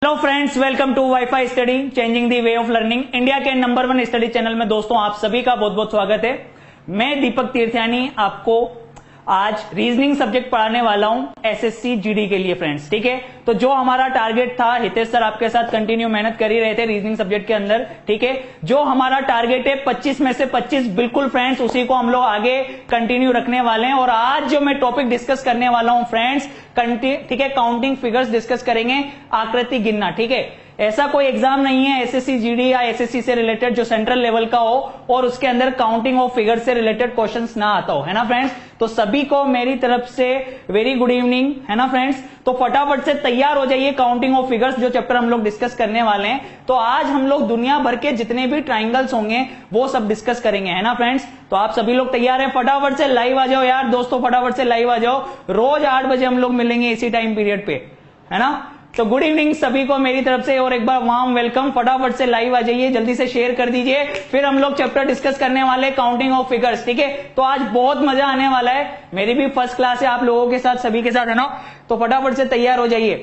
Hello friends, welcome to WiFi study changing the way of learning. India के number 1 study channel में दोस्तों आप सभी का बहुत बहुत स्वागत है। मैं दीपक तीर्थयानी आपको आज रीजनिंग सब्जेक्ट पढ़ाने वाला हूं एसएससी जीडी के लिए फ्रेंड्स। ठीक है, तो जो हमारा टारगेट था, हितेश सर आपके साथ कंटिन्यू मेहनत कर ही रहे थे रीजनिंग सब्जेक्ट के अंदर। ठीक है, जो हमारा टारगेट है 25 में से 25 बिल्कुल फ्रेंड्स, उसी को हम लोग आगे कंटिन्यू रखने वाले हैं। और आज जो मैं टॉपिक डिस्कस करने वाला हूं फ्रेंड्स, ठीक है, काउंटिंग फिगर्स डिस्कस करेंगे, आकृति गिनना। ठीक है, ऐसा कोई एग्जाम नहीं है एसएससी जीडी या एसएससी से रिलेटेड जो सेंट्रल लेवल का हो और उसके अंदर काउंटिंग ऑफ फिगर्स से रिलेटेड क्वेश्चंस ना आता हो, है ना फ्रेंड्स। तो सभी को मेरी तरफ से वेरी गुड इवनिंग, है ना फ्रेंड्स। तो फटाफट से तैयार हो जाइए, काउंटिंग ऑफ फिगर्स जो चैप्टर हम लोग डिस्कस करने वाले हैं। तो आज हम लोग दुनिया भर के जितने भी ट्राइंगल्स होंगे वो सब डिस्कस करेंगे, है ना फ्रेंड्स। तो आप सभी लोग तैयार हैं? फटाफट से लाइव आ जाओ यार दोस्तों, फटाफट से लाइव आ जाओ। रोज 8 बजे हम लोग मिलेंगे इसी टाइम पीरियड पे, है ना। तो गुड इवनिंग सभी को मेरी तरफ से और एक बार वार्म वेलकम। फटाफट से लाइव आ जाइए, जल्दी से शेयर कर दीजिए। फिर हम लोग चैप्टर डिस्कस करने वाले काउंटिंग ऑफ फिगर्स। ठीक है, तो आज बहुत मजा आने वाला है। मेरी भी फर्स्ट क्लास है आप लोगों के साथ, सभी के साथ, है ना। तो फटाफट से तैयार हो जाइए।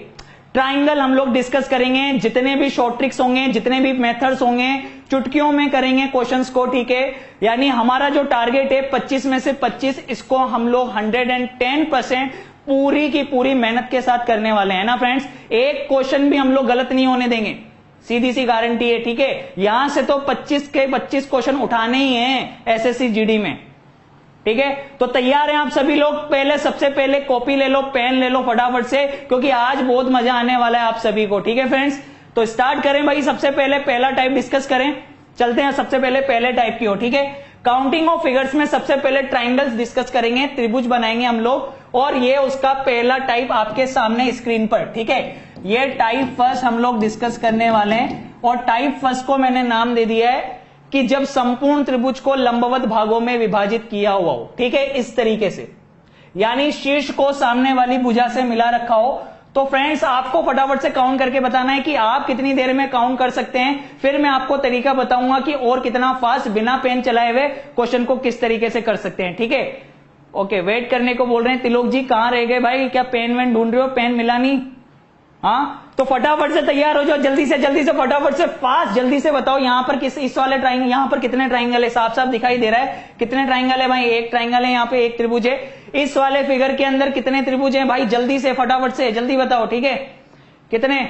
ट्राइंगल हम लोग डिस्कस करेंगे, जितने भी शॉर्ट ट्रिक्स होंगे, जितने भी मेथड्स होंगे, चुटकियों में करेंगे क्वेश्चंस को। ठीक है, यानी हमारा जो टारगेट है 25 में से 25, इसको हम लोग 110% पूरी की पूरी मेहनत के साथ करने वाले हैं ना फ्रेंड्स। एक क्वेश्चन भी हम लोग गलत नहीं होने देंगे, सीधी सी गारंटी है। ठीक है, यहां से तो 25 के 25 क्वेश्चन उठाने ही हैं एसएससी जीडी में। ठीक है, तो तैयार हैं आप सभी लोग? पहले सबसे पहले कॉपी ले लो, पेन ले लो फटाफट से, क्योंकि आज बहुत मजा आने वाला है आप सभी को। ठीक है फ्रेंड्स, तो स्टार्ट करें भाई। सबसे पहले पहला टाइप डिस्कस करें, चलते हैं सबसे पहले पहले टाइप की हो। ठीक है, काउंटिंग ऑफ फिगर्स में सबसे पहले ट्राइंगल्स डिस्कस करेंगे, त्रिभुज बनाएंगे हम लोग। और ये उसका पहला टाइप आपके सामने स्क्रीन पर। ठीक है, ये टाइप फर्स्ट हम लोग डिस्कस करने वाले हैं। और टाइप फर्स्ट को मैंने नाम दे दिया है कि जब संपूर्ण त्रिभुज को लंबवत भागों में विभाजित किया हुआ हो। ठीक है, इस तरीके से, यानी शीर्ष को सामने वाली भुजा से मिला रखा हो। तो फ्रेंड्स आपको फटाफट से काउंट करके बताना है कि आप कितनी देर में काउंट कर सकते हैं। फिर मैं आपको तरीका बताऊंगा कि और कितना फास्ट बिना पेन चलाए हुए क्वेश्चन को किस तरीके से कर सकते हैं। ठीक है, ओके, वेट करने को बोल रहे हैं। तिलोक जी कहां रह गए भाई? क्या पेन वेन ढूंढ रहे हो? पेन मिला नहीं? हाँ, तो फटाफट से तैयार हो जाओ, जल्दी से फटाफट से फास्ट, जल्दी से बताओ यहां पर किस इस वाले ट्राइंगल, यहां पर कितने ट्राइंगल है? साफ साफ दिखाई दे रहा है कितने ट्राइंगल है भाई? एक ट्राइंगल है, यहाँ पे एक त्रिभुज है। इस वाले फिगर के अंदर कितने त्रिभुज हैं भाई? जल्दी से फटाफट से जल्दी बताओ। ठीक है, कितने?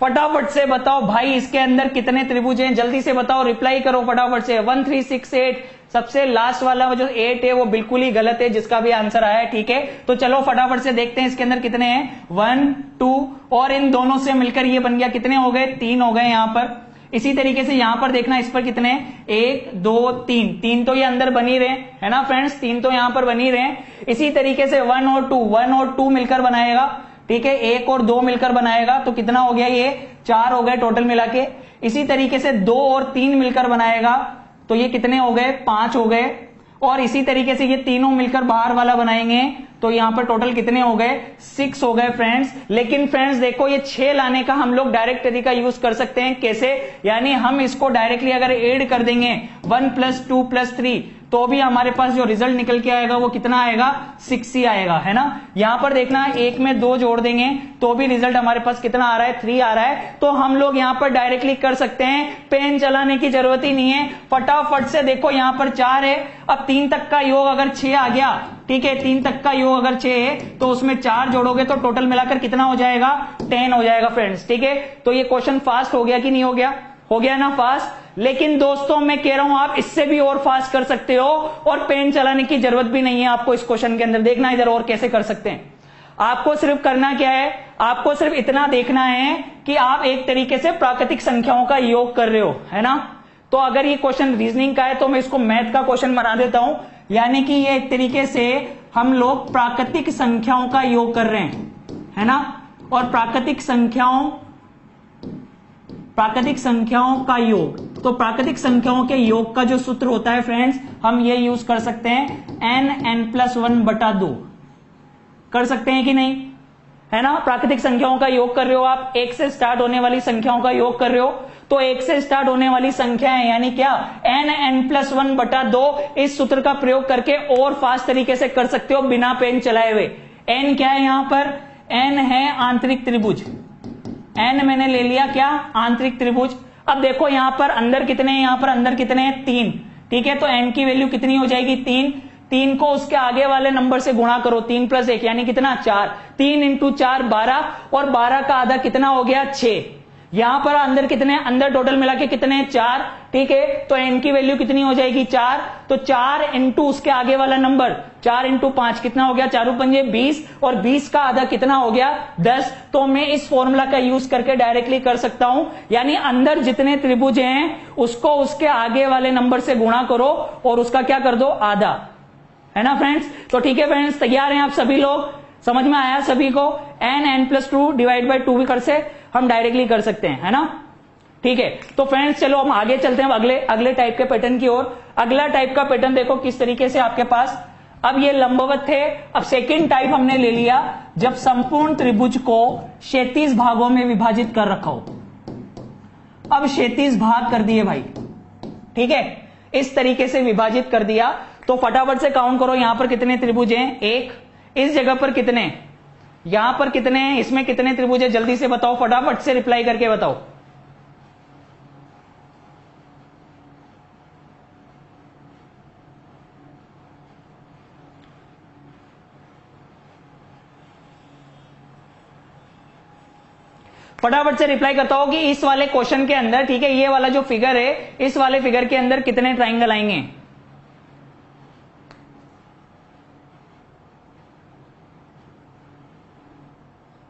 फटाफट से बताओ भाई, इसके अंदर कितने त्रिभुज हैं? जल्दी से बताओ, रिप्लाई करो फटाफट से। 1 3 6 8, सबसे लास्ट वाला जो 8 है वो बिल्कुल ही गलत है, जिसका भी आंसर आया है। ठीक है, तो चलो फटाफट से देखते हैं इसके अंदर कितने हैं। 1 2 और इन दोनों से मिलकर ये बन गया, कितने हो गए? 3 हो गए यहां पर। इसी तरीके से यहां पर देखना, इस पर कितने? 1 2 3, 3 तो ये अंदर बन ही रहे, है ना फ्रेंड्स, 3 तो यहां पर बन ही रहे। इसी तरीके से 1 और 2 मिलकर बनाएगा। ठीक है, 1 और 2 मिलकर बनाएगा, तो कितना हो गया? ये 4 हो गए टोटल मिला के। इसी तरीके से 2 और 3 मिलकर बनाएगा, तो ये कितने हो गए? 5 हो गए। और इसी तरीके से ये तीनों मिलकर बाहर वाला बनाएंगे, तो यहां पर टोटल कितने हो गए? 6 हो गए फ्रेंड्स। लेकिन फ्रेंड्स देखो, ये 6 लाने का हम लोग डायरेक्ट तरीका यूज कर सकते हैं। कैसे? यानी हम इसको डायरेक्टली अगर ऐड कर देंगे 1 + 2 + 3, तो भी हमारे पास जो रिजल्ट निकल के आएगा वो कितना आएगा? 6 ही आएगा, है ना। यहां पर देखना, 1 में 2 जोड़ देंगे तो भी रिजल्ट हमारे पास कितना आ रहा है? 3 आ रहा है। तो हम लोग यहां पर डायरेक्टली कर सकते हैं, पेन चलाने की जरूरत ही नहीं है। फटाफट से देखो, यहां पर 4 है, अब 3 तक का योग अगर 6 आ गया, ठीक है, 3 तक का योग अगर 6 है तो उसमें 4 जोड़ोगे तो टोटल मिलाकर कितना हो जाएगा? 10 हो जाएगा फ्रेंड्स। ठीक है, तो ये क्वेश्चन फास्ट हो गया कि नहीं हो गया? हो गया ना फास्ट। लेकिन दोस्तों मैं कह रहा हूं आप इससे भी और फास्ट कर सकते हो, और पेन चलाने की जरूरत भी नहीं है आपको इस क्वेश्चन के अंदर। देखना इधर और कैसे कर सकते हैं। आपको सिर्फ करना क्या है? आपको सिर्फ इतना देखना है कि आप एक तरीके से प्राकृतिक संख्याओं का योग कर रहे हो, है ना। तो अगर ये क्वेश्चन रीजनिंग का है तो मैं इसको मैथ का क्वेश्चन बना देता हूं, यानी कि ये एक तरीके से हम लोग प्राकृतिक संख्याओं का योग कर रहे हैं, है ना। और प्राकृतिक संख्याओं का योग, तो प्राकृतिक संख्याओं के योग का जो सूत्र होता है फ्रेंड्स, हम ये यूज कर सकते हैं, n+1/2 कर सकते हैं कि नहीं, है ना। प्राकृतिक संख्याओं का योग कर रहे हो आप, 1 से स्टार्ट होने वाली संख्याओं का योग कर रहे हो, तो 1 से स्टार्ट होने वाली संख्या है, यानी क्या? n+1/2। इस सूत्र का प्रयोग करके और फास्ट तरीके से कर सकते हो बिना पेन चलाए हुए। n क्या है यहां पर? n है आंतरिक त्रिभुज, n मैंने ले लिया क्या, आंतरिक त्रिभुज। अब देखो यहां पर अंदर कितने हैं, यहां पर अंदर कितने हैं, 3। ठीक है, तो n की वैल्यू कितनी हो जाएगी, 3। 3 को उसके आगे वाले नंबर से गुणा करो, 3 + 1 यानी कितना, 4। 3 × 4 12, और 12 का आधा कितना हो गया, 6। यहां पर अंदर कितने, अंदर टोटल मिला के कितने, 4। ठीक है, तो n की वैल्यू कितनी हो जाएगी, 4। तो 4 × उसके आगे वाला नंबर, 4 × 5 कितना हो गया, 4 × 5 20, और 20 का आधा कितना हो गया, 10। तो मैं इस फॉर्मूला का यूज करके डायरेक्टली कर सकता हूं, यानी अंदर जितने त्रिभुज हैं उसको उसके आगे वाले नंबर से गुणा करो और उसका क्या कर दो, आधा, है ना फ्रेंड्स। तो ठीक है फ्रेंड्स, तैयार हैं आप सभी लोग, समझ में आया सभी को। n+2 / 2 भी कर से हम डायरेक्टली कर सकते हैं, है ना। ठीक है, तो फ्रेंड्स चलो हम आगे चलते हैं अगले टाइप के पैटर्न की ओर। अगला टाइप का पैटर्न देखो किस तरीके से आपके पास, अब ये लंबवत थे। अब सेकंड टाइप हमने ले लिया जब संपूर्ण त्रिभुज को क्षैतिज भागों में विभाजित कर रखा हो। अब क्षैतिज भाग कर दिए भाई, ठीक है, इस तरीके से विभाजित कर दिया। तो फटाफट से काउंट करो, यहां पर कितने त्रिभुज हैं, 1। इस जगह पर कितने, यहां पर कितने हैं, इसमें कितने त्रिभुज है, जल्दी से बताओ, फटाफट से रिप्लाई करके बताओ। फटाफट से रिप्लाई करता हो कि इस वाले क्वेश्चन के अंदर, ठीक है, ये वाला जो फिगर है, इस वाले फिगर के अंदर कितने ट्राइंगल आएंगे।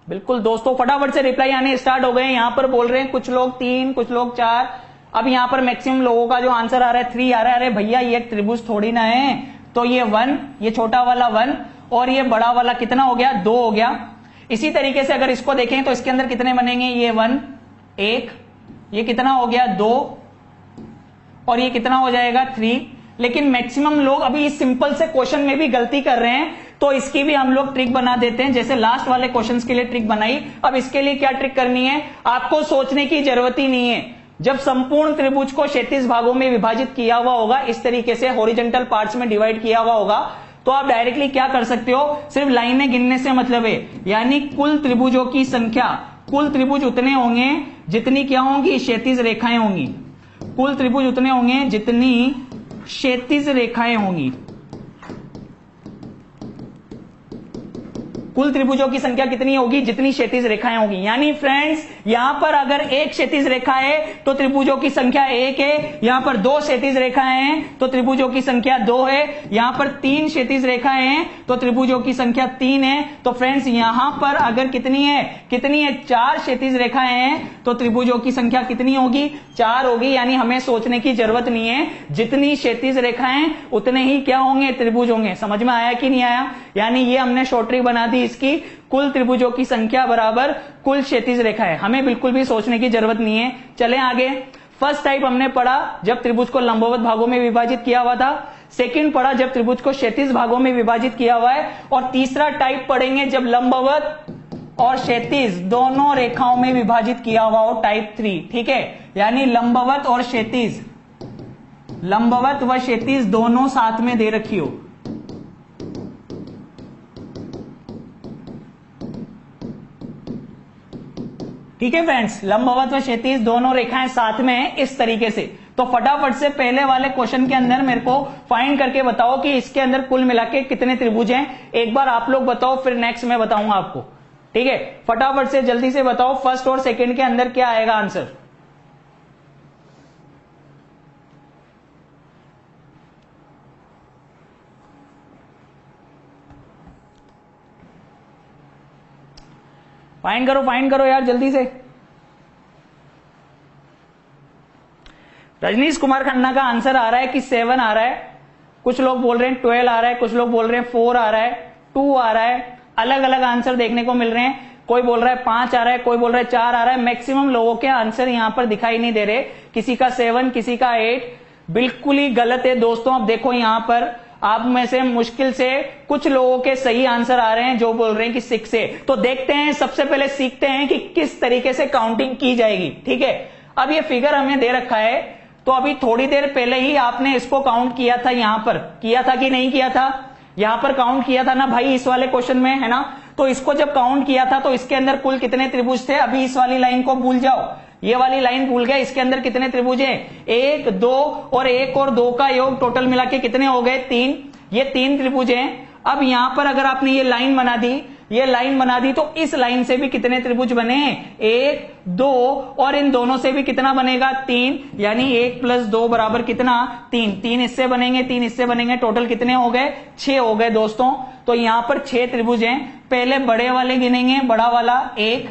बिल्कुल दोस्तों, फटाफट से रिप्लाई आने स्टार्ट हो गए। यहां पर बोल रहे हैं कुछ लोग 3, कुछ लोग 4। अब यहां पर मैक्सिमम लोगों का जो आंसर आ रहा है 3 आ रहा है। अरे भैया ये एक त्रिभुज थोड़ी ना है, तो ये 1, ये छोटा वाला 1 और ये बड़ा वाला कितना हो गया, 2 हो गया। इसी तरीके से अगर इसको देखें तो इसके अंदर कितने बनेंगे, ये 1, 1, ये कितना हो गया, 2, और ये कितना हो जाएगा, 3। लेकिन मैक्सिमम लोग अभी इस सिंपल से क्वेश्चन में भी गलती कर रहे हैं, तो इसकी भी हम लोग ट्रिक बना देते हैं, जैसे लास्ट वाले क्वेश्चंस के लिए ट्रिक बनाई। अब इसके लिए क्या ट्रिक करनी है, आपको सोचने की जरूरत ही नहीं है। जब संपूर्ण त्रिभुज को क्षैतिज भागों में विभाजित किया हुआ होगा, इस तरीके से हॉरिजॉन्टल पार्ट्स में डिवाइड किया हुआ होगा, तो आप डायरेक्टली क्या कर सकते हो, सिर्फ लाइनें गिनने से मतलब है, यानी कुल त्रिभुजों की संख्या, कुल त्रिभुज उतने होंगे जितनी क्या होंगी, क्षैतिज रेखाएं होंगी। कुल त्रिभुज उतने होंगे जितनी क्षैतिज रेखाएं होंगी। कुल त्रिभुजों की संख्या कितनी होगी, जितनी क्षैतिज रेखाएं होगी। यानी फ्रेंड्स यहां पर अगर एक क्षैतिज रेखा है तो त्रिभुजों की संख्या 1 है, यहां पर 2 क्षैतिज रेखाएं हैं तो त्रिभुजों की संख्या 2 है, यहां पर 3 क्षैतिज रेखाएं हैं तो त्रिभुजों की संख्या 3 है। तो फ्रेंड्स यहां पर अगर कितनी है, 4 क्षैतिज रेखाएं हैं तो त्रिभुजों की संख्या कितनी होगी, 4 होगी। यानी हमें सोचने की जरूरत नहीं है, जितनी क्षैतिज रेखाएं उतने ही क्या होंगे, त्रिभुज होंगे। समझ में आया कि नहीं आया। यानी ये हमने शॉर्ट ट्रिक बना दी इसकी, कुल त्रिभुजों की संख्या बराबर कुल क्षैतिज रेखा है। हमें बिल्कुल भी सोचने की जरूरत नहीं है। चलें आगे। फर्स्ट टाइप हमने पढ़ा जब त्रिभुज को लंबवत भागों में विभाजित किया हुआ था। सेकंड पढ़ा जब त्रिभुज को क्षैतिज भागों में विभाजित किया हुआ है। और तीसरा टाइप पढ़ेंगे जब लंबवत और क्षैतिज दोनों रेखाओं में विभाजित किया हुआ हो, टाइप 3। ठीक है, यानी लंबवत और क्षैतिज, लंबवत व क्षैतिज दोनों साथ में दे रखी हो। ठीक है फ्रेंड्स, लंबवत व क्षैतिज दोनों रेखाएं साथ में हैं इस तरीके से। तो फटाफट से पहले वाले क्वेश्चन के अंदर मेरे को फाइंड करके बताओ कि इसके अंदर कुल मिला के कितने त्रिभुज हैं। एक बार आप लोग बताओ, फिर नेक्स्ट मैं बताऊंगा आपको। ठीक है, फटाफट से जल्दी से बताओ फर्स्ट और सेकंड के अंदर क्या आएगा आंसर। फाइंड करो यार जल्दी से। रजनीश कुमार खन्ना का आंसर आ रहा है कि 7 आ रहा है, कुछ लोग बोल रहे हैं 12 आ रहा है, कुछ लोग बोल रहे हैं 4 आ रहा है, 2 आ रहा है। अलग अलग आंसर देखने को मिल रहे हैं। कोई बोल रहा है 5 आ रहा है, कोई बोल रहा है 4 आ रहा है। मैक्सिमम लोगों के आंसर यहां पर दिखाई नहीं दे रहे, किसी का 7, किसी का 8। बिल्कुल ही गलत है दोस्तों। अब देखो यहां पर आप में से मुश्किल से कुछ लोगों के सही आंसर आ रहे हैं जो बोल रहे हैं कि 6 है। तो देखते हैं, सबसे पहले सीखते हैं कि किस तरीके से काउंटिंग की जाएगी। ठीक है, अब ये फिगर हमें दे रखा है, तो अभी थोड़ी देर पहले ही आपने इसको काउंट किया था, यहां पर किया था कि नहीं किया था, यहां पर काउंट किया था ना भाई इस वाले क्वेश्चन में, है ना। तो इसको जब काउंट किया था तो इसके अंदर कुल कितने त्रिभुज थे? अभी इस वाली लाइन को भूल जाओ, ये वाली लाइन भूल गए, इसके अंदर कितने त्रिभुज हैं? 1 2 और 1 और 2 का योग टोटल मिला के कितने हो गए? 3। ये 3 त्रिभुज हैं। अब यहां पर अगर आपने ये लाइन बना दी, ये लाइन बना दी, तो इस लाइन से भी कितने त्रिभुज बने? 1 2 और इन दोनों से भी कितना बनेगा? 3। यानी 1 + 2 बराबर कितना? 3। 3 इससे बनेंगे, 3 इससे बनेंगे, टोटल कितने हो गए? 6 हो गए दोस्तों। तो यहां पर 6 त्रिभुज हैं। पहले बड़े वाले गिनेंगे, बड़ा वाला 1,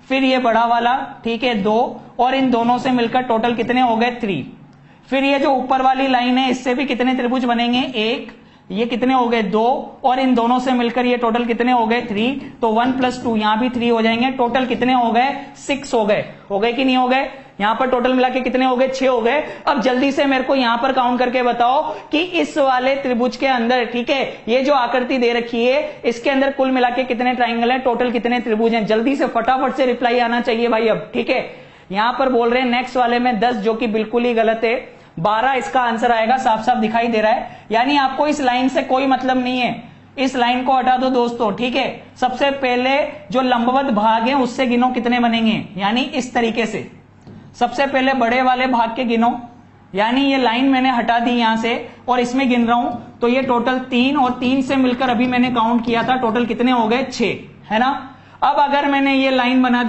फिर ये बड़ा वाला, ठीक है, 2, और इन दोनों से मिलकर टोटल कितने हो गए? 3। फिर ये जो ऊपर वाली लाइन है, इससे भी कितने त्रिभुज बनेंगे? 1, ये कितने हो गए? 2, और इन दोनों से मिलकर ये टोटल कितने हो गए? 3। तो 1 + 2 यहां भी 3 हो जाएंगे, टोटल कितने हो गए? 6 हो गए। हो गए कि नहीं हो गए? यहां पर टोटल मिला के कितने हो गए? 6 हो गए। अब जल्दी से मेरे को यहां पर काउंट करके बताओ कि इस वाले त्रिभुज के अंदर, ठीक है, ये जो आकृति दे रखी है, इसके अंदर कुल मिला के कितने ट्राइंगल है, टोटल कितने त्रिभुज हैं? जल्दी से फटाफट से रिप्लाई आना चाहिए भाई अब, ठीक है। यहां पर बोल रहे हैं नेक्स्ट वाले में 10, जो कि बिल्कुल ही गलत है। 12 इसका आंसर आएगा, साफ साफ दिखाई दे रहा है। यानी आपको इस लाइन से कोई मतलब नहीं है, इस लाइन को हटा दो दोस्तों, ठीक है। सबसे पहले जो लंबवत भाग है उससे गिनो कितने बनेंगे, यानी इस तरीके से सबसे पहले बड़े वाले भाग के गिनो, यानी ये लाइन मैंने हटा दी यहां से और इसमें गिन रहा हूं, तो ये टोटल 3 और 3 से मिलकर अभी मैंने काउंट किया था, टोटल कितने हो गए? 6, है ना। अब अगर मैंने ये लाइन बना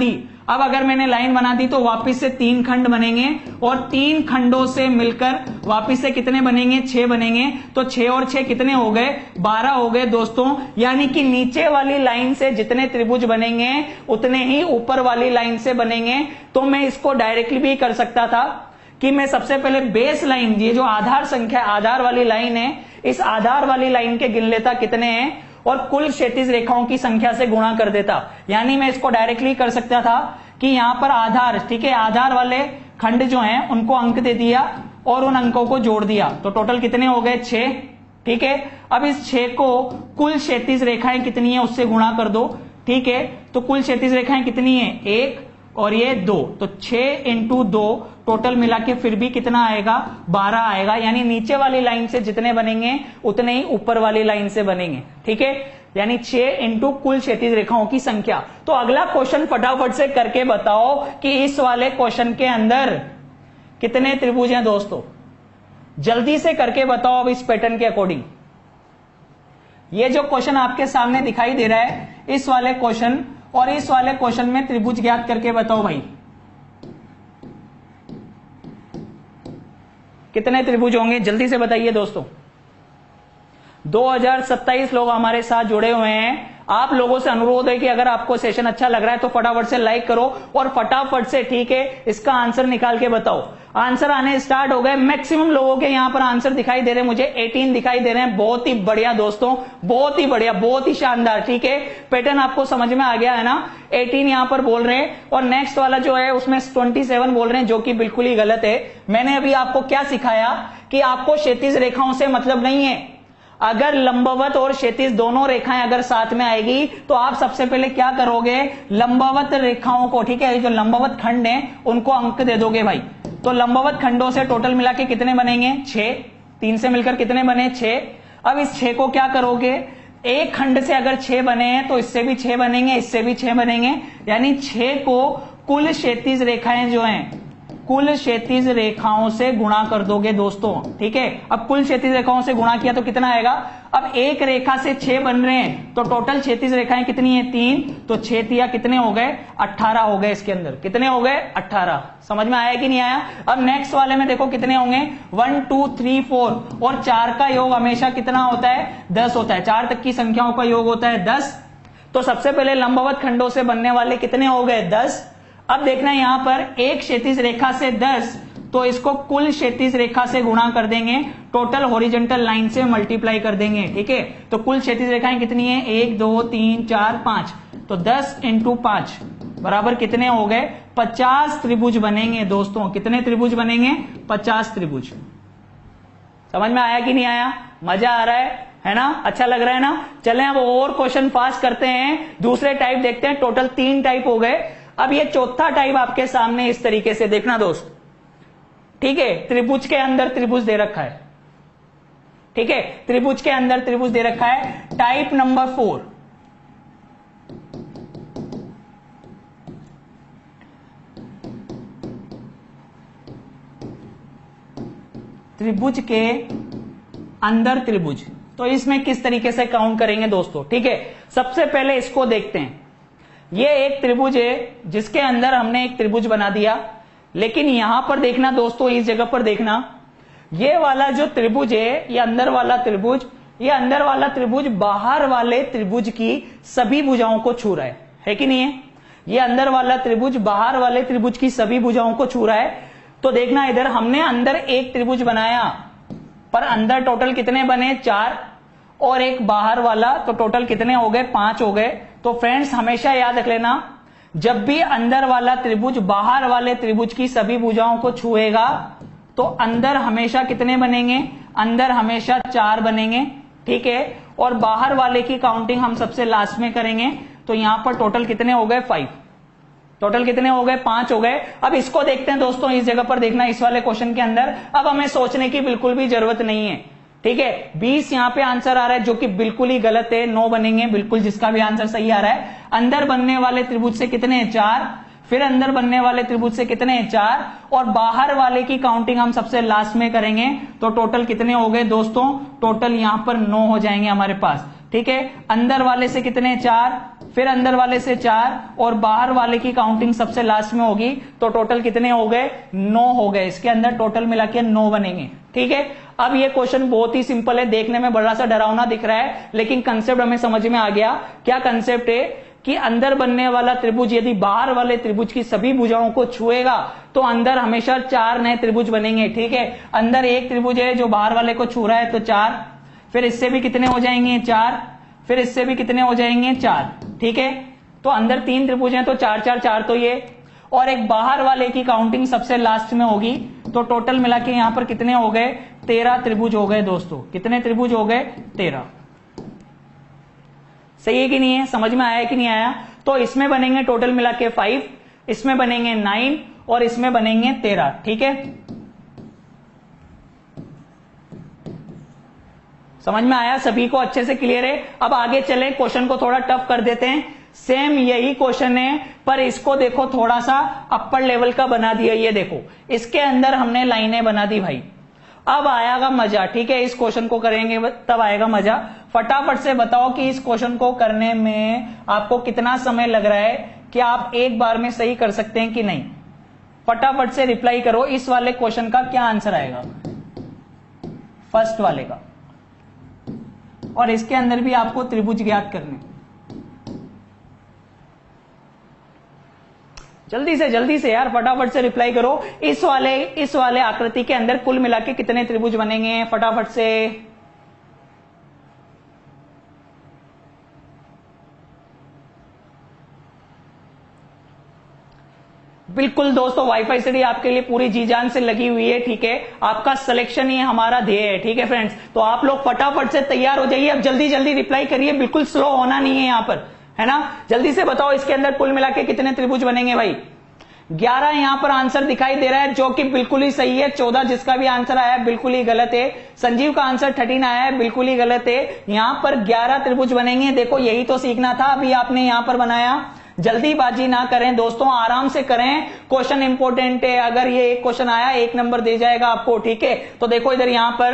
दी, तो वापस से 3 खंड बनेंगे और 3 खंडों से मिलकर वापस से कितने बनेंगे? 6 बनेंगे। तो 6 और 6 कितने हो गए? 12 हो गए दोस्तों। यानी कि नीचे वाली लाइन से जितने त्रिभुज बनेंगे उतने ही ऊपर वाली लाइन से बनेंगे। तो मैं इसको डायरेक्टली भी कर सकता था कि मैं सबसे पहले बेस लाइन, ये जो आधार संख्या, आधार वाली लाइन है, इस आधार वाली लाइन के गिन लेता कितने हैं और कुल क्षैतिज रेखाओं की संख्या से गुणा कर देता। यानी मैं इसको डायरेक्टली कर सकता था कि यहां पर आधार, ठीक है, आधार वाले खंड जो हैं उनको अंक दे दिया और उन अंकों को जोड़ दिया, तो टोटल कितने हो गए? 6, ठीक है। अब इस 6 को कुल क्षैतिज रेखाएं कितनी है उससे गुणा कर दो, ठीक है। तो कुल क्षैतिज रेखाएं कितनी है? 1 और ये 2, तो 6 × 2 टोटल मिला के फिर भी कितना आएगा? 12 आएगा। यानी नीचे वाली लाइन से जितने बनेंगे उतने ही ऊपर वाली लाइन से बनेंगे, ठीक है। यानी 6 × कुल क्षैतिज रेखाओं की संख्या। तो अगला क्वेश्चन फटाफट से करके बताओ कि इस वाले क्वेश्चन के अंदर कितने त्रिभुज हैं दोस्तों? जल्दी से करके बताओ अब इस पैटर्न के अकॉर्डिंग। ये जो क्वेश्चन आपके सामने दिखाई दे रहा है, इस वाले क्वेश्चन और इस वाले क्वेश्चन में त्रिभुज ज्ञात करके बताओ भाई, कितने त्रिभुज होंगे? जल्दी से बताइए दोस्तों। 2027 लोग हमारे साथ जुड़े हुए हैं। आप लोगों से अनुरोध है कि अगर आपको सेशन अच्छा लग रहा है तो फटाफट से लाइक करो और फटाफट से, ठीक है, इसका आंसर निकाल के बताओ। आंसर आने स्टार्ट हो गए। मैक्सिमम लोगों के यहां पर आंसर दिखाई दे रहे हैं मुझे, 18 दिखाई दे रहे हैं। बहुत ही बढ़िया दोस्तों, बहुत ही बढ़िया, बहुत ही शानदार, ठीक है। पैटर्न आपको समझ में आ गया है ना। 18 यहां पर बोल रहे हैं और नेक्स्ट वाला जो है उसमें 27 बोल रहे हैं, जो कि बिल्कुल ही गलत है। मैंने अभी आपको क्या सिखाया कि आपको क्षैतिज रेखाओं से मतलब नहीं है। अगर लंबवत और क्षैतिज दोनों रेखाएं अगर साथ में आएगी तो आप सबसे पहले क्या करोगे? लंबवत रेखाओं को, ठीक है, जो लंबवत खंड हैं उनको अंक दे दोगे भाई। तो लंबवत खंडों से टोटल मिला के कितने बनेंगे? 6। 3 से मिलकर कितने बने? 6। अब इस 6 को क्या करोगे? एक खंड से अगर 6 बने हैं तो इससे भी 6 बनेंगे, इससे भी 6 बनेंगे। यानी 6 को कुल क्षैतिज रेखाएं जो हैं, कुल क्षैतिज रेखाओं से गुणा कर दोगे दोस्तों, ठीक है। अब कुल क्षैतिज रेखाओं से गुणा किया तो कितना आएगा? अब एक रेखा से 6 बन रहे हैं तो टोटल क्षैतिज रेखाएं कितनी है? 3। तो 6 तिया कितने हो गए? 18 हो गए। इसके अंदर कितने हो गए? 18। समझ में आया कि नहीं आया? अब नेक्स्ट वाले में देखो कितने होंगे? 1 2 3 4 और 4 का योग हमेशा कितना होता है? 10 होता है। 4 तक की संख्याओं का योग होता है 10। तो सबसे पहले लंबवत खंडों से बनने वाले कितने हो गए? 10। अब देखना यहां पर एक क्षैतिज रेखा से 10, तो इसको कुल क्षैतिज रेखा से गुणा कर देंगे, टोटल हॉरिजॉन्टल लाइन से मल्टीप्लाई कर देंगे, ठीक है। तो कुल क्षैतिज रेखाएं कितनी है? 1 2 3 4 5। तो 10 × 5 बराबर कितने हो गए? 50 त्रिभुज बनेंगे दोस्तों। कितने त्रिभुज बनेंगे? 50 त्रिभुज। समझ में आया कि नहीं आया? मजा आ रहा है ना? अच्छा लग रहा है ना? चलें अब और क्वेश्चन पास करते हैं, दूसरे टाइप देखते हैं। टोटल 3 टाइप हो गए। अब ये चौथा टाइप आपके सामने इस तरीके से देखना दोस्त, ठीक है। त्रिभुज के अंदर त्रिभुज दे रखा है, ठीक है, त्रिभुज के अंदर त्रिभुज दे रखा है। टाइप नंबर 4, त्रिभुज के अंदर त्रिभुज, तो इसमें किस तरीके से काउंट करेंगे दोस्तों, ठीक है। सबसे पहले इसको देखते हैं। ये एक त्रिभुज है जिसके अंदर हमने एक त्रिभुज बना दिया, लेकिन यहां पर देखना दोस्तों, इस जगह पर देखना, ये वाला जो त्रिभुज है, ये अंदर वाला त्रिभुज, ये अंदर वाला त्रिभुज बाहर वाले त्रिभुज की सभी भुजाओं को छू रहा है कि नहीं है। ये अंदर वाला त्रिभुज बाहर वाले त्रिभुज की सभी भुजाओं को छू रहा है। तो देखना इधर हमने अंदर एक त्रिभुज बनाया, पर अंदर टोटल कितने बने, 4, और एक बाहर वाला, तो टोटल कितने हो गए, 5 हो गए। तो फ्रेंड्स हमेशा याद रख लेना, जब भी अंदर वाला त्रिभुज बाहर वाले त्रिभुज की सभी भुजाओं को छुएगा तो अंदर हमेशा कितने बनेंगे, अंदर हमेशा 4 बनेंगे, ठीक है। और बाहर वाले की काउंटिंग हम सबसे लास्ट में करेंगे, तो यहां पर टोटल कितने हो गए, 5। टोटल कितने हो गए, 5 हो गए। अब इसको देखते हैं दोस्तों, इस जगह पर देखना, इस वाले क्वेश्चन के अंदर अब हमें सोचने की बिल्कुल भी जरूरत नहीं है, ठीक है। 20 यहां पे आंसर आ रहा है, जो कि बिल्कुल ही गलत है, 9 बनेंगे बिल्कुल, जिसका भी आंसर सही आ रहा है। अंदर बनने वाले त्रिभुज से कितने, 4, फिर अंदर बनने वाले त्रिभुज से कितने, 4, और बाहर वाले की काउंटिंग हम सबसे लास्ट में करेंगे, तो टोटल कितने हो गए दोस्तों, टोटल यहां पर 9 हो जाएंगे हमारे पास, ठीक है। अंदर वाले से कितने, 4, फिर अंदर वाले से 4, और बाहर वाले की काउंटिंग सबसे लास्ट में होगी, तो टोटल कितने हो गए, 9 हो गए। इसके अंदर टोटल मिला के 9 बनेंगे, ठीक है। अब ये क्वेश्चन बहुत ही सिंपल है, देखने में बड़ा सा डरावना दिख रहा है, लेकिन कंसेप्ट हमें समझ में आ गया। क्या कंसेप्ट है कि अंदर बनने वाला त्रिभुज यदि बाहर वाले त्रिभुज की सभी भुजाओं को छुएगा तो अंदर हमेशा 4 नए त्रिभुज बनेंगे, ठीक है। अंदर एक त्रिभुज है जो बाहर वाले को छू रहा है, तो 4, फिर इससे भी कितने हो जाएंगे, 4, फिर इससे भी कितने हो जाएंगे, 4, ठीक है। तो अंदर 3 त्रिभुज हैं, तो 4 4 4, तो ये, और एक बाहर वाले की काउंटिंग सबसे लास्ट में होगी, तो टोटल मिला के यहां पर कितने हो गए, 13 त्रिभुज हो गए दोस्तों। कितने त्रिभुज हो गए, 13। सही है कि नहीं है, समझ में आया कि नहीं आया। तो इसमें बनेंगे टोटल मिला के 5, इसमें बनेंगे 9, और इसमें बनेंगे 13, ठीक है। समझ में आया, सभी को अच्छे से क्लियर है। अब आगे चले, क्वेश्चन को थोड़ा टफ कर देते हैं। सेम यही क्वेश्चन है, पर इसको देखो थोड़ा सा अपर लेवल का बना दिया। ये देखो, इसके अंदर हमने लाइनें बना दी भाई। अब आएगा मजा, ठीक है। इस क्वेश्चन को करेंगे तब आएगा मजा। फटाफट से बताओ कि इस क्वेश्चन को करने में आपको कितना समय लग रहा है, कि आप एक बार में सही कर सकते हैं कि नहीं। फटाफट से रिप्लाई करो, इस वाले क्वेश्चन का क्या आंसर आएगा, फर्स्ट वाले का। और इसके अंदर भी आपको त्रिभुज ज्ञात करने। जल्दी से यार फटाफट से रिप्लाई करो। इस वाले आकृति के अंदर कुल मिला के कितने त्रिभुज बनेंगे, फटाफट से। बिल्कुल दोस्तों, वाईफाई स्टडी आपके लिए पूरी जी जान से लगी हुई है, ठीक है। आपका सिलेक्शन ही हमारा ध्येय है, ठीक है फ्रेंड्स। तो आप लोग फटाफट से तैयार हो जाइए, अब जल्दी रिप्लाई करिए, बिल्कुल स्लो होना नहीं है यहां पर, है ना। जल्दी से बताओ इसके अंदर कुल मिला के कितने त्रिभुज बनेंगे भाई। 11 यहां पर आंसर दिखाई दे रहा है, जो कि बिल्कुल ही सही है। 14 जिसका भी आंसर आया है बिल्कुल ही गलत है। संजीव का आंसर 13 आया है, बिल्कुल ही गलत है। यहां पर 11 त्रिभुज बनेंगे। देखो यही तो सीखना था, अभी आपने यहां पर बनाया। जल्दीबाजी ना करें दोस्तों, आराम से करें, क्वेश्चन इंपॉर्टेंट है। अगर ये एक क्वेश्चन आया 1 नंबर दे जाएगा आपको, ठीक है। तो देखो इधर यहां पर,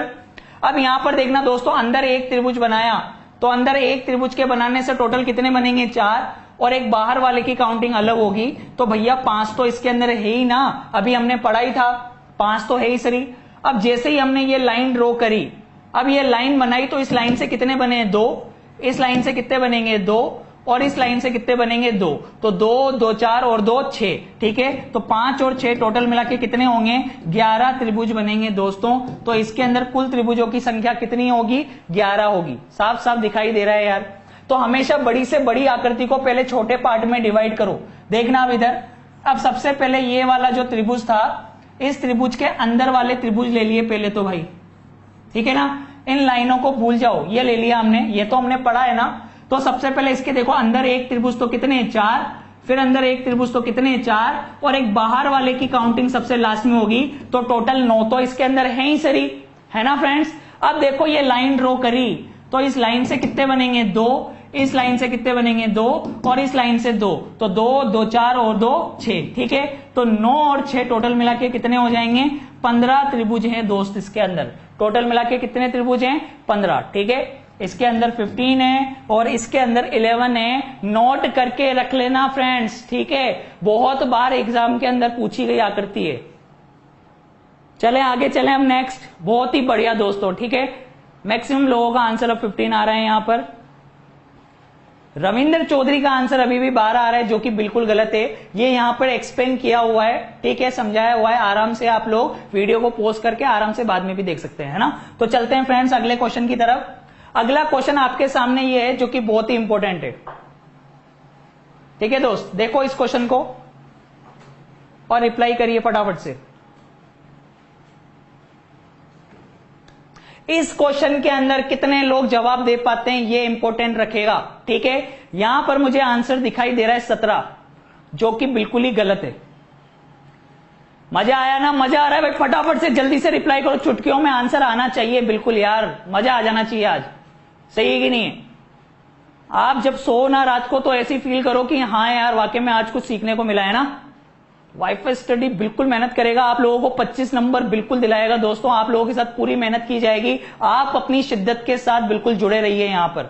अब यहां पर देखना दोस्तों, अंदर एक त्रिभुज बनाया, तो अंदर एक त्रिभुज के बनाने से टोटल कितने बनेंगे, 4, और एक बाहर वाले की काउंटिंग अलग होगी। तो भैया 5 तो इसके अंदर है ही ना, अभी हमने पढ़ा ही था, 5 तो है ही सही। अब जैसे ही हमने ये लाइन ड्रॉ करी, अब ये लाइन बनाई, तो इस लाइन से कितने बने, 2, इस लाइन से कितने बनेंगे, 2, और इस लाइन से कितने बनेंगे, 2। तो 2 2 4 और 2 6, ठीक है। तो 5 और 6 टोटल मिला के कितने होंगे, 11 त्रिभुज बनेंगे दोस्तों। तो इसके अंदर कुल त्रिभुजों की संख्या कितनी होगी, 11 होगी। साफ साफ दिखाई दे रहा है यार। तो हमेशा बड़ी से बड़ी आकृति को पहले छोटे पार्ट में डिवाइड करो। देखना अब इधर, अब सबसे पहले ये वाला जो त्रिभुज था, इस त्रिभुज के अंदर वाले त्रिभुज ले लिए पहले तो भाई, ठीक है ना। इन लाइनों को भूल जाओ, ये ले लिया हमने, ये तो हमने पढ़ा है ना। तो सबसे पहले इसके देखो, अंदर एक त्रिभुज तो कितने, 4, फिर अंदर एक त्रिभुज तो कितने, 4, और एक बाहर वाले की काउंटिंग सबसे लास्ट में होगी, तो टोटल 9 तो इसके अंदर है ही सही, है ना फ्रेंड्स। अब देखो ये लाइन ड्रॉ करी, तो इस लाइन से कितने बनेंगे, 2, इस लाइन से कितने बनेंगे 2 और इस लाइन से 2, तो 2 2 4 और 2 6, ठीक है। तो 9 और 6 टोटल मिला के कितने हो जाएंगे 15 त्रिभुज हैं दोस्त इसके अंदर। टोटल मिला के कितने त्रिभुज हैं 15, ठीक है। इसके अंदर 15 है और इसके अंदर 11 है। नोट करके रख लेना फ्रेंड्स, ठीक है, बहुत बार एग्जाम के अंदर पूछी गई आकृति है। चले आगे चले हम नेक्स्ट। बहुत ही बढ़िया दोस्तों, ठीक है। मैक्सिमम लोगों का आंसर अब 15 आ रहा है यहां पर। रविंद्र चौधरी का आंसर अभी भी 12 आ रहा है, जो कि बिल्कुल गलत है। ये यहां पर एक्सप्लेन किया हुआ है, ठीक है, समझाया हुआ है। आराम से आप लोग वीडियो को पॉज करके आराम से बाद में भी देख सकते हैं, है ना। तो चलते हैं फ्रेंड्स अगले क्वेश्चन की तरफ। अगला क्वेश्चन आपके सामने ये है, जो कि बहुत ही इंपॉर्टेंट है, ठीक है दोस्त। देखो इस क्वेश्चन को और रिप्लाई करिए फटाफट से। इस क्वेश्चन के अंदर कितने लोग जवाब दे पाते हैं ये इंपॉर्टेंट रखेगा, ठीक है। यहां पर मुझे आंसर दिखाई दे रहा है 17, जो कि बिल्कुल ही गलत है। मजा आया ना, मजा आ रहा है भाई, फटाफट से जल्दी से रिप्लाई करो। चुटकियों में आंसर आना चाहिए, बिल्कुल यार, मजा आ जाना चाहिए आज, सही है कि नहीं है। आप जब सो ना रात को तो ऐसी फील करो कि हाँ यार वाकई में आज कुछ सीखने को मिला है ना। वाईफाई स्टडी बिल्कुल मेहनत करेगा, आप लोगों को 25 नंबर बिल्कुल दिलाएगा दोस्तों। आप लोगों के साथ पूरी मेहनत की जाएगी, आप अपनी शिद्दत के साथ बिल्कुल जुड़े रहिए यहां पर,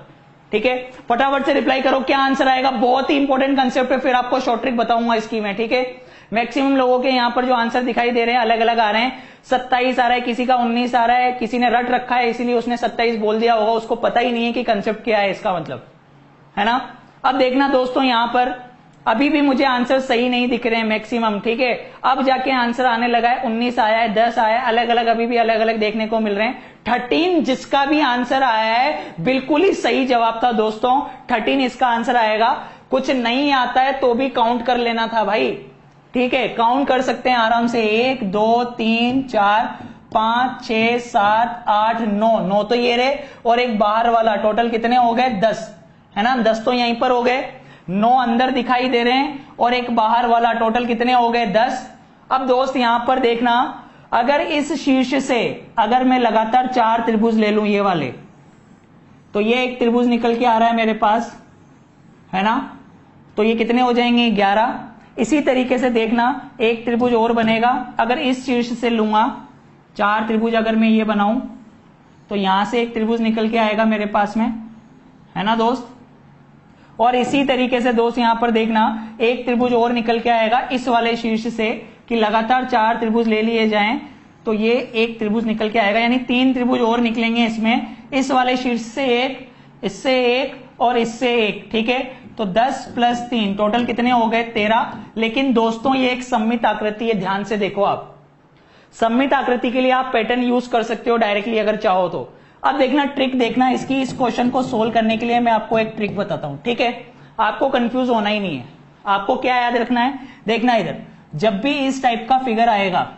ठीक है। फटाफट से रिप्लाई करो, क्या आंसर आएगा। बहुत ही इंपॉर्टेंट कंसेप्ट है, फिर आपको शॉर्ट ट्रिक बताऊंगा इसकी मैं, ठीक है। मैक्सिमम लोगों के यहां पर जो आंसर दिखाई दे रहे हैं अलग अलग आ रहे हैं। 27 आ रहा है, किसी का 19 आ रहा है, किसी ने रट रखा है इसीलिए उसने 27 बोल दिया होगा, उसको पता ही नहीं है कि कंसेप्ट क्या है इसका मतलब, है ना। अब देखना दोस्तों, यहां पर अभी भी मुझे आंसर सही नहीं दिख रहे हैं मैक्सिमम, ठीक है। अब जाके आंसर आने लगा है, 19 आया है, 10 आया है, अलग अलग अभी भी अलग अलग देखने को मिल रहे हैं। 13 जिसका भी आंसर आया है बिल्कुल ही सही जवाब था दोस्तों, 13 इसका आंसर आएगा। कुछ नहीं आता है तो भी काउंट कर लेना था भाई, ठीक है, काउंट कर सकते हैं आराम से। 1 2 3 4 5 6 7 8 9 तो ये रहे, और एक बाहर वाला, टोटल कितने हो गए 10, है ना। 10 तो यहीं पर हो गए, 9 अंदर दिखाई दे रहे हैं और एक बाहर वाला, टोटल कितने हो गए 10। अब दोस्त यहां पर देखना, अगर इस शीर्ष से अगर मैं लगातार 4 त्रिभुज ले लूं ये वाले, तो ये एक त्रिभुज निकल के आ रहा है मेरे पास, है ना। तो ये कितने हो जाएंगे 11। इसी तरीके से देखना एक त्रिभुज और बनेगा, अगर इस शीर्ष से लूंगा 4 त्रिभुज अगर मैं ये बनाऊं, तो यहां से एक त्रिभुज निकल के आएगा मेरे पास में, है ना दोस्त। और इसी तरीके से दोस्त यहां पर देखना एक त्रिभुज और निकल के आएगा इस वाले शीर्ष से, कि लगातार 4 त्रिभुज ले लिए जाएं तो ये एक त्रिभुज निकल के आएगा, यानी 3 त्रिभुज और निकलेंगे इसमें, इस वाले शीर्ष से एक, इससे एक और इससे एक, ठीक है। तो 10 + 3 टोटल कितने हो गए 13। लेकिन दोस्तों ये एक सममित आकृति है, ध्यान से देखो आप। सममित आकृति के लिए आप पैटर्न यूज कर सकते हो डायरेक्टली अगर चाहो तो। अब देखना ट्रिक, देखना इसकी, इस क्वेश्चन को सोल्व करने के लिए मैं आपको एक ट्रिक बताता हूं, ठीक है। आपको कंफ्यूज होना ही नहीं है, आपको क्या याद रखना है, देखना इधर, जब भी इस टाइप का फिगर आएगा,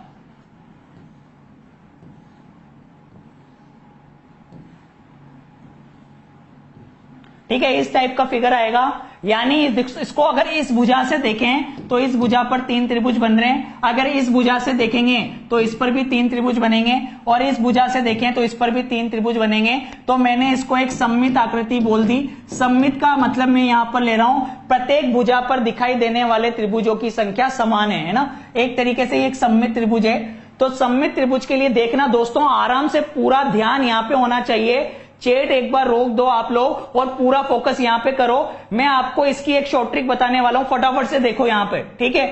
ठीक है, इस टाइप का फिगर आएगा, यानी इसको अगर इस भुजा से देखें तो इस भुजा पर 3 त्रिभुज बन रहे हैं, अगर इस भुजा से देखेंगे तो इस पर भी 3 त्रिभुज बनेंगे, और इस भुजा से देखें तो इस पर भी 3 त्रिभुज बनेंगे। तो मैंने इसको एक सममित आकृति बोल दी। सममित का मतलब मैं यहां पर ले रहा हूं प्रत्येक भुजा पर दिखाई देने वाले त्रिभुजों की संख्या समान है ना। एक तरीके से ये एक सममित त्रिभुज है। तो सममित त्रिभुज के लिए देखना दोस्तों, आराम से पूरा ध्यान यहां पे होना चाहिए। चैट एक बार रोक दो आप लोग और पूरा फोकस यहां पे करो। मैं आपको इसकी एक शॉर्ट ट्रिक बताने वाला हूं, फटाफट से देखो यहां पे, ठीक है।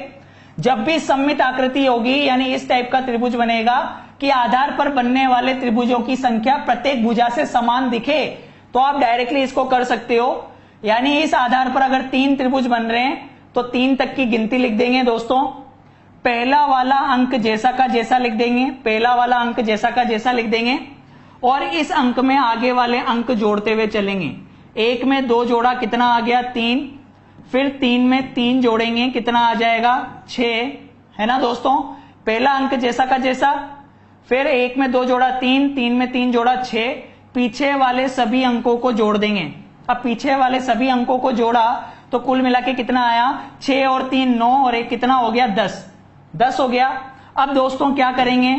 जब भी सममित आकृति होगी, यानी इस टाइप का त्रिभुज बनेगा कि आधार पर बनने वाले त्रिभुजों की संख्या प्रत्येक भुजा से समान दिखे, तो आप डायरेक्टली इसको कर सकते हो। यानी इस आधार पर अगर 3 त्रिभुज बन रहे हैं तो 3 तक की गिनती लिख देंगे दोस्तों। पहला वाला अंक जैसा का जैसा लिख देंगे, पहला वाला अंक जैसा का जैसा लिख देंगे, और इस अंक में आगे वाले अंक जोड़ते हुए चलेंगे। 1 में 2 जोड़ा, कितना आ गया 3, फिर 3 में 3 जोड़ेंगे, कितना आ जाएगा 6, है ना दोस्तों। पहला अंक जैसा का जैसा, फिर 1 में 2 जोड़ा 3, 3 में 3 जोड़ा 6, पीछे वाले सभी अंकों को जोड़ देंगे। अब पीछे वाले सभी अंकों को जोड़ा तो कुल मिला के कितना आया, 6 और 3 9 और 1 कितना हो गया 10 हो गया। अब दोस्तों क्या करेंगे,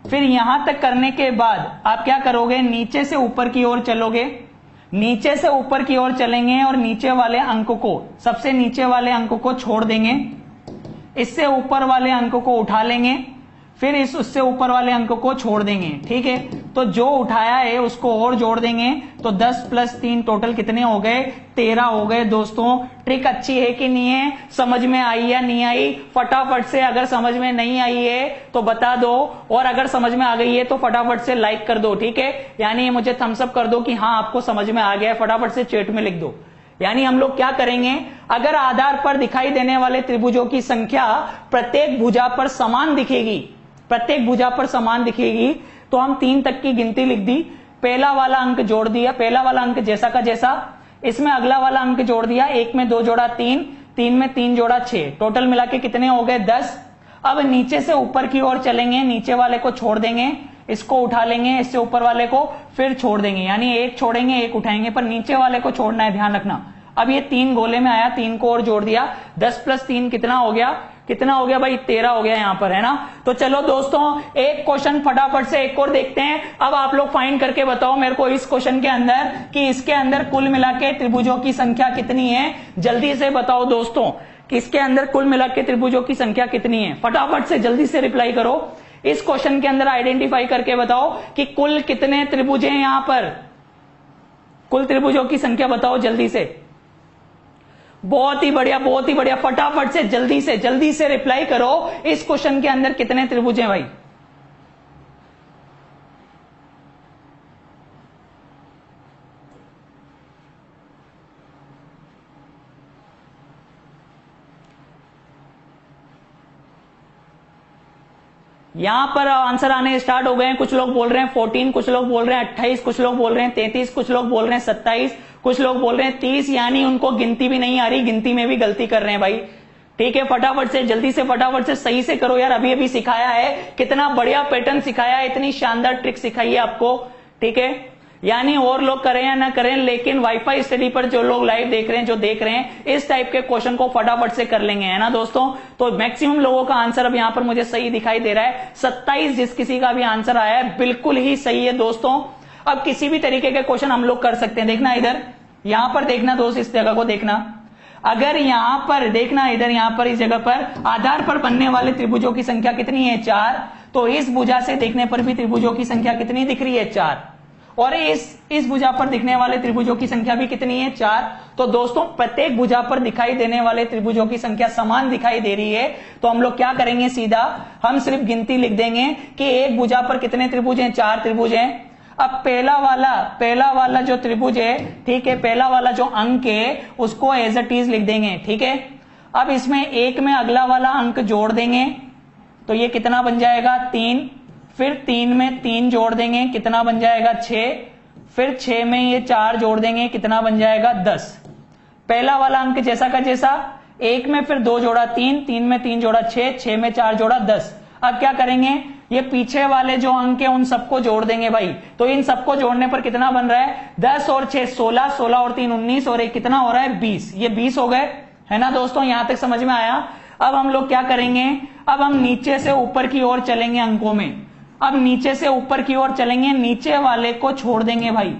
फिर यहां तक करने के बाद आप क्या करोगे, नीचे से ऊपर की ओर चलोगे, नीचे से ऊपर की ओर चलेंगे और नीचे वाले अंक को, सबसे नीचे वाले अंक को छोड़ देंगे, इससे ऊपर वाले अंक को उठा लेंगे, फिर उससे ऊपर वाले अंक को छोड़ देंगे। ठीक है, तो जो उठाया है उसको और जोड़ देंगे, तो 10 + 3 टोटल कितने हो गए? 13 हो गए। दोस्तों ट्रिक अच्छी है कि नहीं है? समझ में आई या नहीं आई? फटाफट से, अगर समझ में नहीं आई है तो बता दो, और अगर समझ में आ गई है तो फटाफट से लाइक कर दो। ठीक है, यानी मुझे थम्स अप कर दो कि हाँ आपको समझ में आ गया है, फटाफट से चैट में लिख दो। यानी हम लोग क्या करेंगे, अगर आधार पर दिखाई देने वाले त्रिभुजों की संख्या प्रत्येक भुजा पर समान दिखेगी, प्रत्येक भुजा पर समान दिखेगी, तो हम 3 तक की गिनती लिख दी, पहला वाला अंक जोड़ दिया, पहला वाला अंक जैसा का जैसा, इसमें अगला वाला अंक जोड़ दिया, 1 में 2 जोड़ा 3, 3 में 3 जोड़ा 6, टोटल मिला के कितने हो गए? 10। अब नीचे से ऊपर की ओर चलेंगे, नीचे वाले को छोड़ देंगे, इसको उठा लेंगे, इससे ऊपर वाले को फिर छोड़ देंगे, यानी एक छोड़ेंगे एक उठाएंगे, पर नीचे वाले को छोड़ना है, ध्यान रखना। अब ये 3 गोले में आया, 3 को और जोड़ दिया, 10 + 3 कितना हो गया? कितना हो गया भाई? 13 हो गया यहां पर, है ना। तो चलो दोस्तों एक क्वेश्चन फटाफट से एक और देखते हैं। अब आप लोग फाइंड करके बताओ मेरे को इस क्वेश्चन के अंदर कि इसके अंदर कुल मिला के त्रिभुजों की संख्या कितनी है। जल्दी से बताओ दोस्तों कि इसके अंदर कुल मिला के त्रिभुजों की संख्या कितनी है। फटाफट से जल्दी से रिप्लाई करो। इस क्वेश्चन के अंदर आइडेंटिफाई करके बताओ कि कुल कितने त्रिभुज हैं यहां पर, कुल त्रिभुजों की संख्या बताओ जल्दी से। बहुत ही बढ़िया, बहुत ही बढ़िया, फटाफट से जल्दी से रिप्लाई करो। इस क्वेश्चन के अंदर कितने त्रिभुज हैं भाई? यहां पर आंसर आने स्टार्ट हो गए हैं। कुछ लोग बोल रहे हैं 14, कुछ लोग बोल रहे हैं 28, कुछ लोग बोल रहे हैं 33, कुछ लोग बोल रहे हैं 27, कुछ लोग बोल रहे हैं 30, यानी उनको गिनती भी नहीं आ रही, गिनती में भी गलती कर रहे हैं भाई। ठीक है, फटाफट से जल्दी से फटाफट से सही से करो यार। अभी अभी सिखाया है, कितना बढ़िया पैटर्न सिखाया है, इतनी शानदार ट्रिक सिखाई है आपको। ठीक है, यानी और लोग करें या ना करें, लेकिन वाईफाई स्टडी पर जो लोग लाइव देख रहे हैं, जो देख रहे हैं, इस टाइप के क्वेश्चन को फटाफट से कर लेंगे, है ना दोस्तों। तो मैक्सिमम लोगों का आंसर अब यहां पर मुझे सही दिखाई दे रहा है। 27 जिस किसी का भी आंसर आया है बिल्कुल ही सही है दोस्तों। अब किसी भी तरीके के क्वेश्चन हम लोग कर सकते हैं। देखना इधर, यहां पर देखना दोस्त, इस जगह को देखना। अगर यहां पर देखना, इधर यहां पर इस जगह पर आधार पर बनने वाले त्रिभुजों की संख्या कितनी है? 4। तो इस भुजा से देखने पर भी त्रिभुजों की संख्या कितनी दिख रही है? 4। और इस भुजा पर दिखने वाले त्रिभुजों की संख्या भी कितनी है? 4। तो दोस्तों प्रत्येक भुजा पर दिखाई देने वाले त्रिभुजों की संख्या समान दिखाई दे रही है। तो हम लोग क्या करेंगे, सीधा हम सिर्फ गिनती लिख देंगे कि एक भुजा पर कितने त्रिभुज हैं? 4 त्रिभुज हैं। अब पहला वाला जो त्रिभुज है, ठीक है, पहला वाला जो अंक है उसको एज इट इज लिख देंगे। ठीक है, अब इसमें 1 में अगला वाला अंक जोड़ देंगे, तो ये कितना बन जाएगा? 3। फिर 3 में 3 जोड़ देंगे, कितना बन जाएगा? 6। फिर 6 में ये 4 जोड़ देंगे, कितना बन जाएगा? 10। पहला वाला अंक जैसा का जैसा, 1 में फिर 2 जोड़ा 3, 3 में 3 जोड़ा 6, 6 में 4 जोड़ा 10। अब क्या करेंगे, ये पीछे वाले जो अंक है उन सबको जोड़ देंगे भाई। तो इन सबको जोड़ने पर कितना बन रहा है? 10 और 6 16, 16 और 3 19, और एक कितना हो रहा है? 20। ये 20 हो गए, है ना दोस्तों। यहां तक समझ में आया। अब हम लोग क्या करेंगे, अब हम नीचे से ऊपर की ओर चलेंगे अंकों में। अब नीचे से ऊपर की ओर चलेंगे, नीचे वाले को छोड़ देंगे भाई,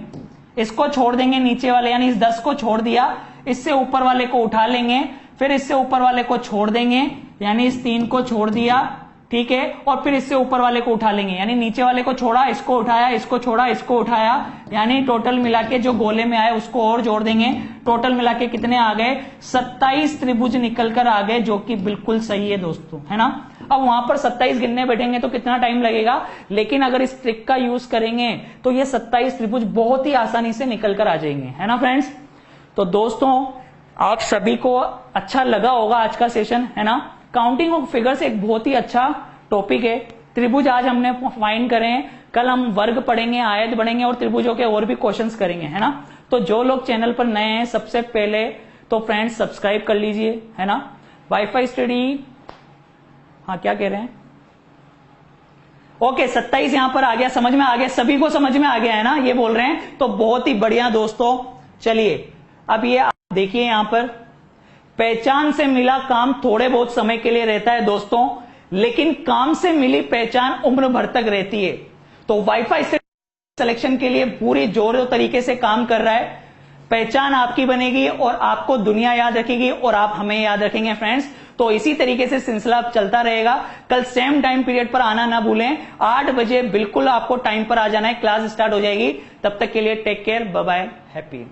इसको छोड़ देंगे नीचे वाले, यानी इस 10 को छोड़ दिया, इससे ऊपर वाले को उठा लेंगे, फिर इससे ऊपर वाले को छोड़ देंगे, यानी इस 3 को छोड़ दिया, ठीक है, और फिर इससे ऊपर वाले को उठा लेंगे, यानी नीचे वाले को छोड़ा, इसको उठाया, इसको छोड़ा, इसको उठाया, यानी टोटल मिला के जो गोले में आए उसको और जोड़ देंगे। टोटल मिला के कितने आ गए? 27 त्रिभुज निकल कर आ गए, जो कि बिल्कुल सही है दोस्तों, है ना। अब वहां पर 27 गिनने बैठेंगे तो कितना टाइम लगेगा, लेकिन अगर इस ट्रिक का यूज करेंगे तो ये 27 त्रिभुज बहुत ही आसानी से निकल कर आ जाएंगे, है ना फ्रेंड्स। तो दोस्तों आप सभी को अच्छा लगा होगा आज का सेशन, है ना। काउंटिंग ऑफ फिगर्स एक बहुत ही अच्छा टॉपिक है। त्रिभुज आज हमने फाइंड करें, कल हम वर्ग पढ़ेंगे, आयत बढ़ेंगे और त्रिभुजों के और भी क्वेश्चंस करेंगे, है ना। तो जो लोग चैनल पर नए हैं सबसे पहले तो फ्रेंड्स सब्सक्राइब कर लीजिए, है ना। वाईफाई स्टडी, हाँ क्या कह रहे हैं, ओके 27 यहां पर आ गया, समझ में आ गया, सभी को समझ में आ गया है ना, ये बोल रहे हैं, तो बहुत ही बढ़िया दोस्तों। चलिए अब ये देखिए, यहां पर पहचान से मिला काम थोड़े बहुत समय के लिए रहता है दोस्तों, लेकिन काम से मिली पहचान उम्र भर तक रहती है। तो वाईफाई से सिलेक्शन के लिए पूरी जोर तरीके से काम कर रहा है। पहचान आपकी बनेगी और आपको दुनिया याद रखेगी और आप हमें याद रखेंगे फ्रेंड्स। तो इसी तरीके से सिलसिला चलता रहेगा। कल सेम टाइम पीरियड पर आना ना भूलें, 8 बजे बिल्कुल आपको टाइम पर आ जाना है, क्लास स्टार्ट हो जाएगी। तब तक के लिए take care, bye bye, happy.